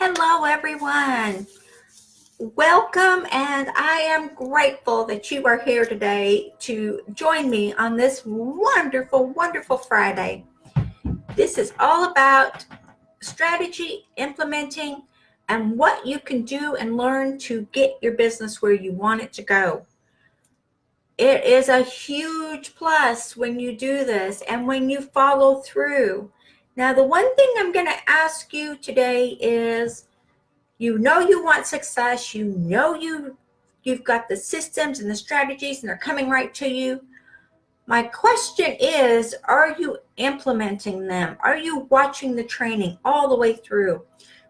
Hello, everyone. Welcome, and I am grateful that you are here today to join me on this wonderful, wonderful Friday. This is all about strategy, implementing, and what you can do and learn to get your business where you want it to go. It is a huge plus when you do this and when you follow through. Now, the one thing I'm going to ask you today is, you know you want success, you know you've got the systems and the strategies and they're coming right to you. My question is, are you implementing them? Are you watching the training all the way through?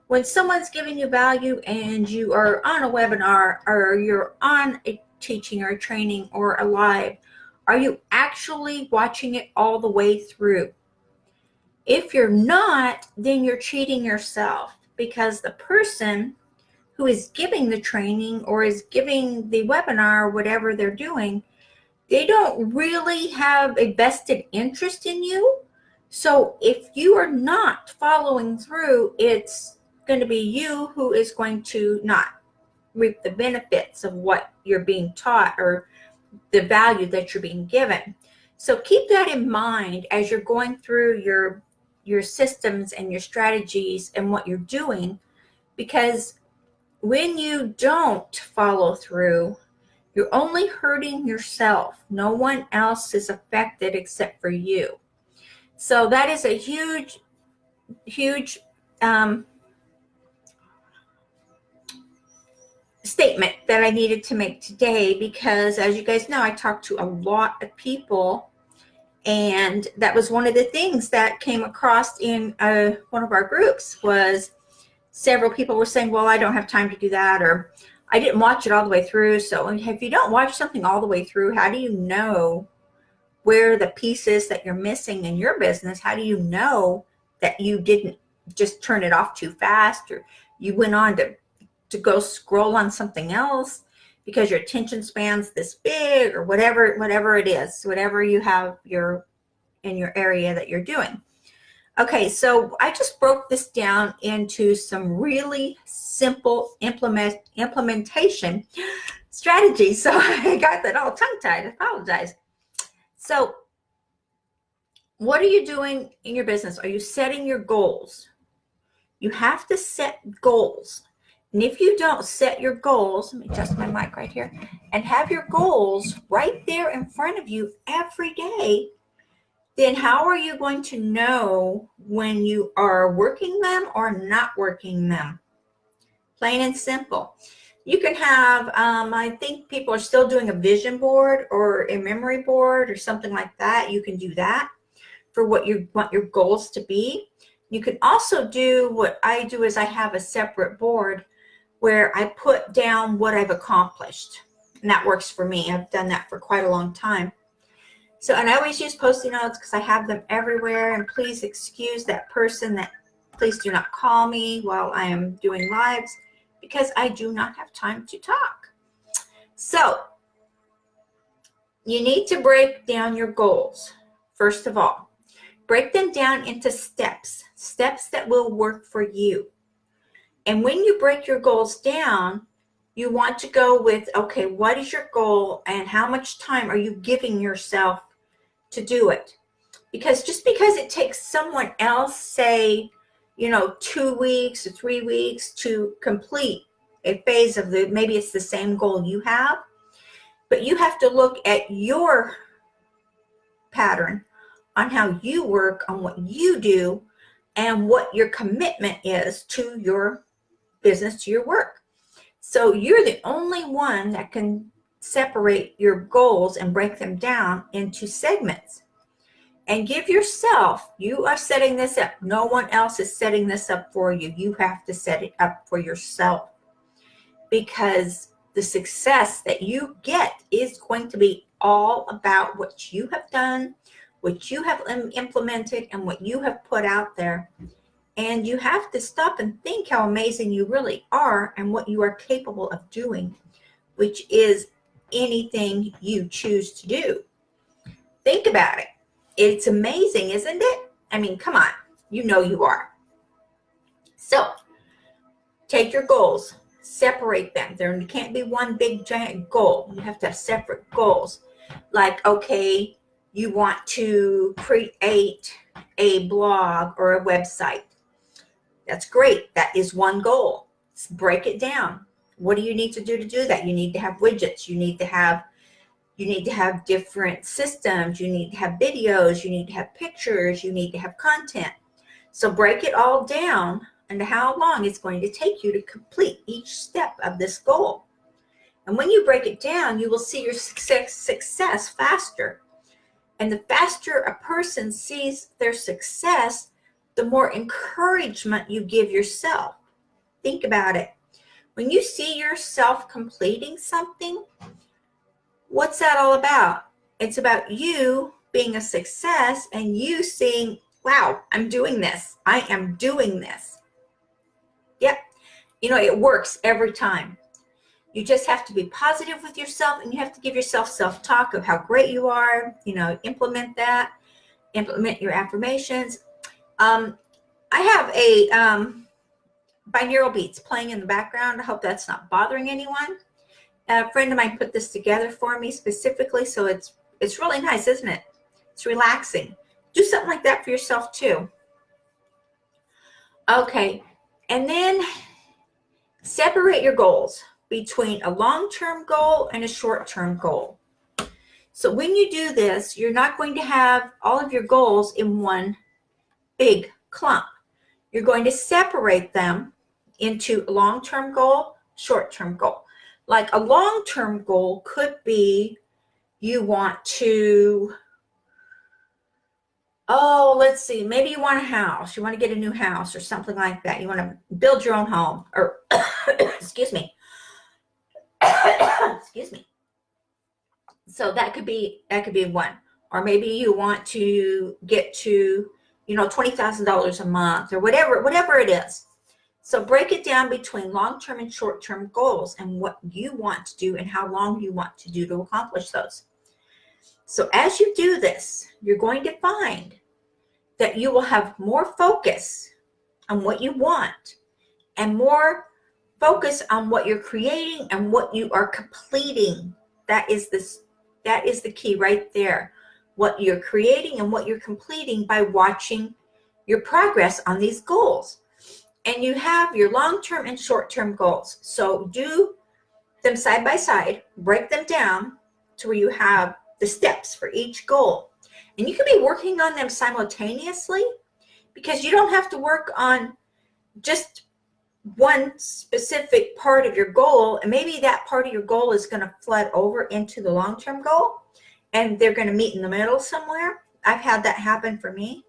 When someone's giving you value and you are on a webinar or you're on a teaching or a training or a live, are you actually watching it all the way through? If you're not, then you're cheating yourself, because the person who is giving the training or is giving the webinar or whatever they're doing, they don't really have a vested interest in you. So if you are not following through, it's going to be you who is going to not reap the benefits of what you're being taught or the value that you're being given. So keep that in mind as you're going through your systems and your strategies and what you're doing, because when you don't follow through, you're only hurting yourself. No one else is affected except for you. So that is a huge, huge statement that I needed to make today, because as you guys know, I talk to a lot of people, and that was one of the things that came across in one of our groups. Was several people were saying, well, I don't have time to do that, or I didn't watch it all the way through. So if you don't watch something all the way through, how do you know where the pieces that you're missing in your business? How do you know that you didn't just turn it off too fast, or you went on to go scroll on something else because your attention span's this big, or whatever it is, whatever you have in your area that you're doing. Okay, so I just broke this down into some really simple implementation strategies. So I got that all tongue-tied. I apologize. So what are you doing in your business? Are you setting your goals? You have to set goals. And if you don't set your goals, let me adjust my mic right here, and have your goals right there in front of you every day, then how are you going to know when you are working them or not working them? Plain and simple. You can have, I think people are still doing a vision board or a memory board or something like that. You can do that for what you want your goals to be. You can also do what I do, is I have a separate board where I put down what I've accomplished. And that works for me. I've done that for quite a long time. So, and I always use Post-it notes because I have them everywhere. And please excuse that person that please do not call me while I am doing lives, because I do not have time to talk. So you need to break down your goals. First of all, break them down into steps that will work for you. And when you break your goals down, you want to go with, okay, what is your goal and how much time are you giving yourself to do it? Because just because it takes someone else, say, 2 weeks or 3 weeks to complete a phase of maybe it's the same goal you have, but you have to look at your pattern on how you work, on what you do, and what your commitment is to your business, to your work. So you're the only one that can separate your goals and break them down into segments. And give yourself, you are setting this up. No one else is setting this up for you. You have to set it up for yourself, because the success that you get is going to be all about what you have done, what you have implemented, and what you have put out there. And you have to stop and think how amazing you really are and what you are capable of doing, which is anything you choose to do. Think about it. It's amazing, isn't it? I mean, come on. You know you are. So take your goals, separate them. There can't be one big giant goal. You have to have separate goals. Like, okay, you want to create a blog or a website. That's great. That is one goal. Let's break it down. What do you need to do that? You need to have widgets. You need to have different systems. You need to have videos. You need to have pictures. You need to have content. So break it all down and how long it's going to take you to complete each step of this goal. And when you break it down, you will see your success faster. And the faster a person sees their success, the more encouragement you give yourself. Think about it. When you see yourself completing something, what's that all about? It's about you being a success and you seeing, wow, I'm doing this. I am doing this. Yep. It works every time. You just have to be positive with yourself, and you have to give yourself self-talk of how great you are. Implement that. Implement your affirmations. I have a binaural beats playing in the background. I hope that's not bothering anyone. A friend of mine put this together for me specifically, so it's really nice, isn't it? It's relaxing. Do something like that for yourself too. Okay, and then separate your goals between a long-term goal and a short-term goal. So when you do this, you're not going to have all of your goals in one big clump. You're going to separate them into a long-term goal, short-term goal. Like a long-term goal could be you want to, let's see, maybe you want a house. You want to get a new house or something like that. You want to build your own home or, excuse me. Excuse me. So that could be one. Or maybe you want to get to, $20,000 a month or whatever it is. So break it down between long-term and short-term goals and what you want to do and how long you want to do to accomplish those. So as you do this, you're going to find that you will have more focus on what you want and more focus on what you're creating and what you are completing. That is the key right there. What you're creating and what you're completing by watching your progress on these goals. And you have your long-term and short-term goals. So do them side by side, break them down to where you have the steps for each goal. And you can be working on them simultaneously because you don't have to work on just one specific part of your goal. And maybe that part of your goal is going to flood over into the long-term goal and they're going to meet in the middle somewhere. I've had that happen for me.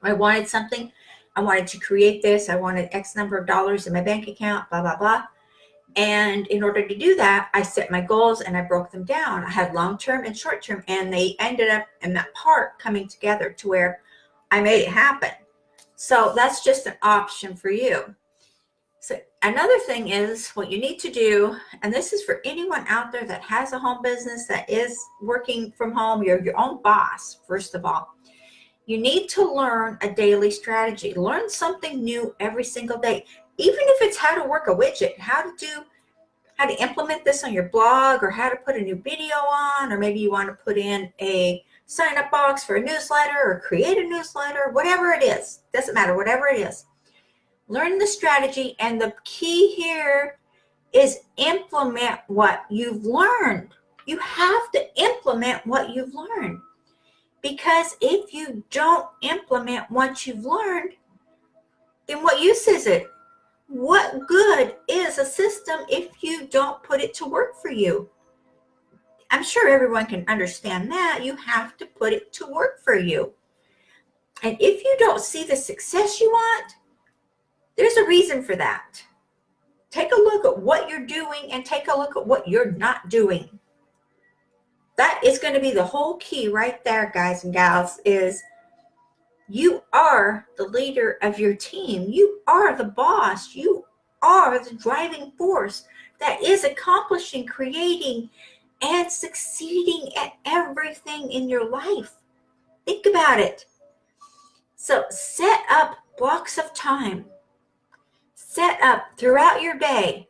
I wanted something. I wanted to create this. I wanted X number of dollars in my bank account, blah, blah, blah. And in order to do that, I set my goals and I broke them down. I had long-term and short-term, and they ended up in that part coming together to where I made it happen. So that's just an option for you. So another thing is what you need to do, and this is for anyone out there that has a home business that is working from home, you're your own boss, first of all. You need to learn a daily strategy. Learn something new every single day, even if it's how to work a widget, how to implement this on your blog, or how to put a new video on, or maybe you want to put in a sign-up box for a newsletter or create a newsletter, whatever it is. Doesn't matter, whatever it is. Learn the strategy, and the key here is implement what you've learned. You have to implement what you've learned. Because if you don't implement what you've learned, then what use is it? What good is a system if you don't put it to work for you? I'm sure everyone can understand that. You have to put it to work for you. And if you don't see the success you want, there's a reason for that. Take a look at what you're doing and take a look at what you're not doing. That is going to be the whole key right there, guys and gals, is you are the leader of your team. You are the boss. You are the driving force that is accomplishing, creating, and succeeding at everything in your life. Think about it. So set up blocks of time. set up throughout your day.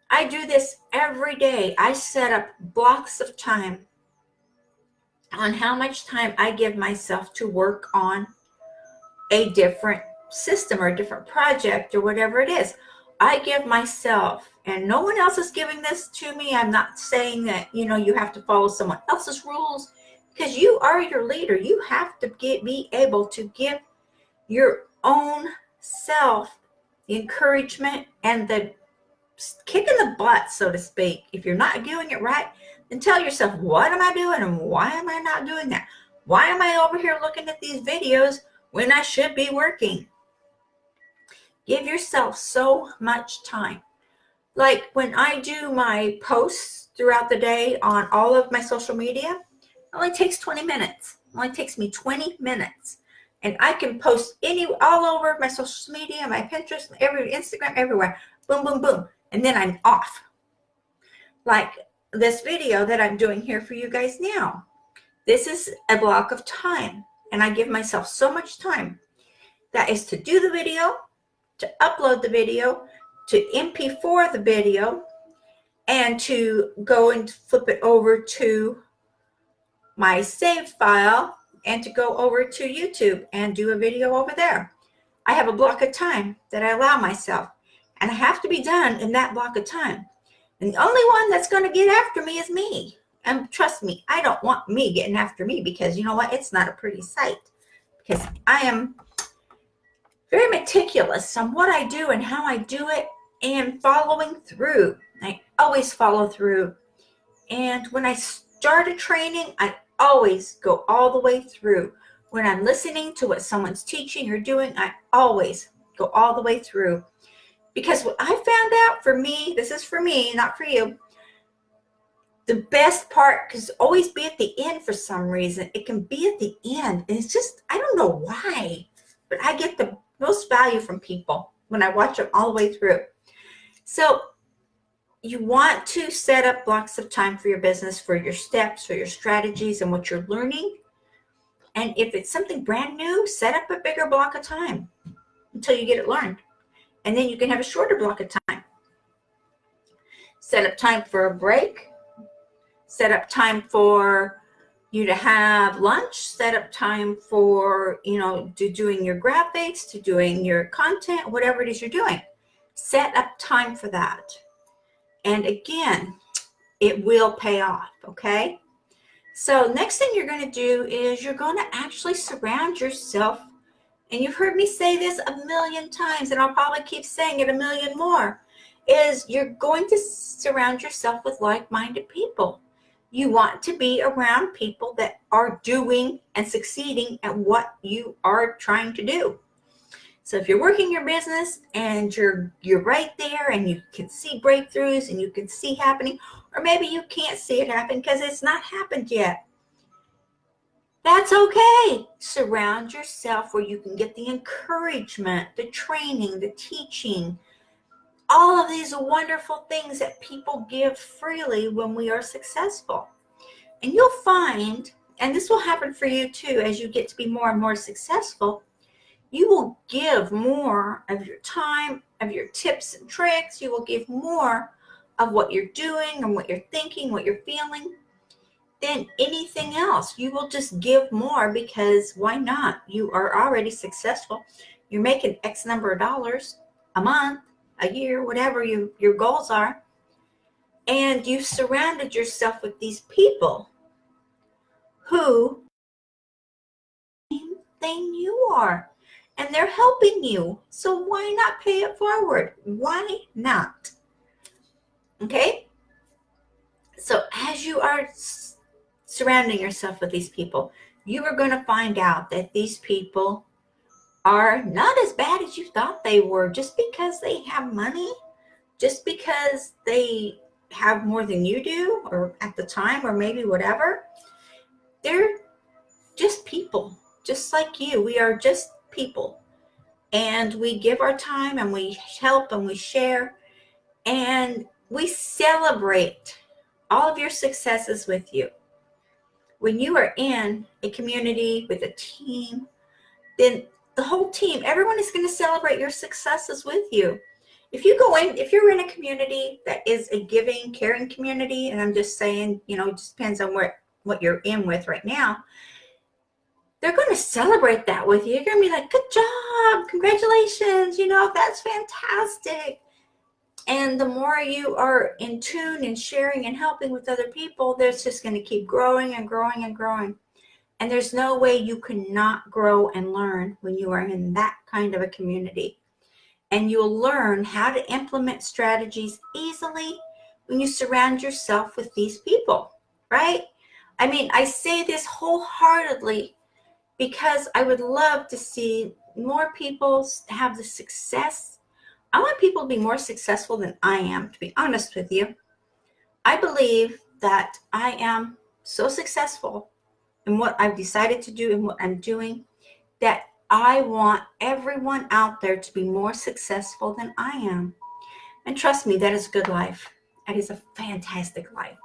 I do this every day. I set up blocks of time on how much time I give myself to work on a different system or a different project or whatever it is. I give myself, and no one else is giving this to me. I'm not saying that, you have to follow someone else's rules, because you are your leader. You have to be able to give your own self the encouragement and the kick in the butt, so to speak. If you're not doing it right, then tell yourself, what am I doing and why am I not doing that? Why am I over here looking at these videos when I should be working? Give yourself so much time. Like when I do my posts throughout the day on all of my social media, it only takes 20 minutes. It only takes me 20 minutes. And I can post all over my social media, my Pinterest, Instagram, everywhere. Boom, boom, boom. And then I'm off. Like this video that I'm doing here for you guys now. This is a block of time. And I give myself so much time. That is to do the video, to upload the video, to MP4 the video, and to go and flip it over to my save file, and to go over to YouTube and do a video over there. I have a block of time that I allow myself, and I have to be done in that block of time. And the only one that's going to get after me is me. And trust me, I don't want me getting after me, because you know what? It's not a pretty sight. Because I am very meticulous on what I do and how I do it, and following through. I always follow through. And when I start a training, I always go all the way through. When I'm listening to what someone's teaching or doing, I always go all the way through. Because what I found out, for me, this is for me, not for you, the best part can always be at the end for some reason. It can be at the end. And it's just, I don't know why, but I get the most value from people when I watch them all the way through. So you want to set up blocks of time for your business, for your steps, for your strategies, and what you're learning. And if it's something brand new, set up a bigger block of time until you get it learned. And then you can have a shorter block of time. Set up time for a break. Set up time for you to have lunch. Set up time for, to doing your graphics, to doing your content, whatever it is you're doing. Set up time for that. And again, it will pay off, okay? So next thing you're going to do is you're going to actually surround yourself, and you've heard me say this a million times, and I'll probably keep saying it a million more, is you're going to surround yourself with like-minded people. You want to be around people that are doing and succeeding at what you are trying to do. So if you're working your business and you're right there and you can see breakthroughs and you can see happening, or maybe you can't see it happen because it's not happened yet, that's okay. Surround yourself where you can get the encouragement, the training, the teaching, all of these wonderful things that people give freely when we are successful. And you'll find, and this will happen for you too, as you get to be more and more successful, you will give more of your time, of your tips and tricks. You will give more of what you're doing and what you're thinking, what you're feeling, than anything else. You will just give more, because why not? You are already successful. You're making X number of dollars a month, a year, whatever your goals are. And you've surrounded yourself with these people who same thing you are. And they're helping you. So why not pay it forward? Why not? Okay? So as you are surrounding yourself with these people, you are going to find out that these people are not as bad as you thought they were, just because they have money, just because they have more than you do, or at the time, or maybe whatever. They're just people, just like you. We are just people, and we give our time, and we help, and we share, and we celebrate all of your successes with you. When you are in a community with a team, then the whole team, everyone is going to celebrate your successes with you. If you're in a community that is a giving, caring community, and I'm just saying, it just depends on what you're in with right now, they're going to celebrate that with you. You're going to be like, good job, congratulations, that's fantastic. And the more you are in tune and sharing and helping with other people, there's just going to keep growing and growing and growing. And there's no way you cannot grow and learn when you are in that kind of a community. And you'll learn how to implement strategies easily when you surround yourself with these people, right? I mean, I say this wholeheartedly because I would love to see more people have the success. I want people to be more successful than I am, to be honest with you. I believe that I am so successful in what I've decided to do and what I'm doing that I want everyone out there to be more successful than I am. And trust me, that is a good life. That is a fantastic life.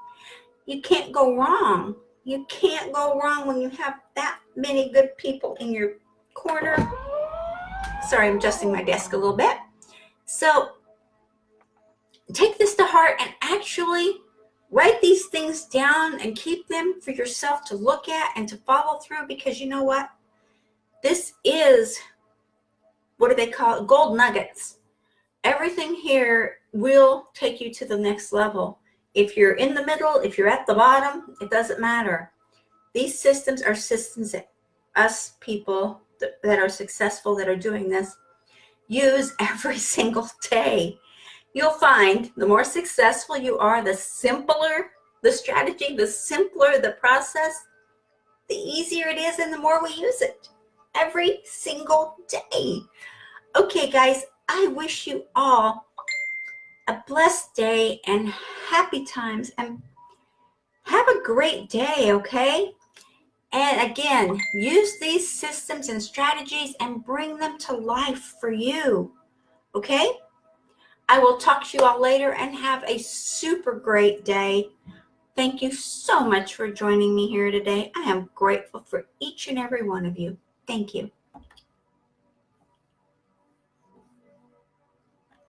You can't go wrong. You can't go wrong when you have that many good people in your corner. Sorry, I'm adjusting my desk a little bit. So take this to heart and actually write these things down and keep them for yourself to look at and to follow through, because you know what? This is, what do they call it? Gold nuggets. Everything here will take you to the next level. If you're in the middle, if you're at the bottom, it doesn't matter. These systems are systems that us people that are successful, that are doing this, use every single day. You'll find the more successful you are, the simpler the strategy, the simpler the process, the easier it is, and the more we use it every single day. Okay, guys, I wish you all a blessed day and happy times, and have a great day, okay? And again, use these systems and strategies and bring them to life for you, okay? I will talk to you all later, and have a super great day. Thank you so much for joining me here today. I am grateful for each and every one of you. Thank you.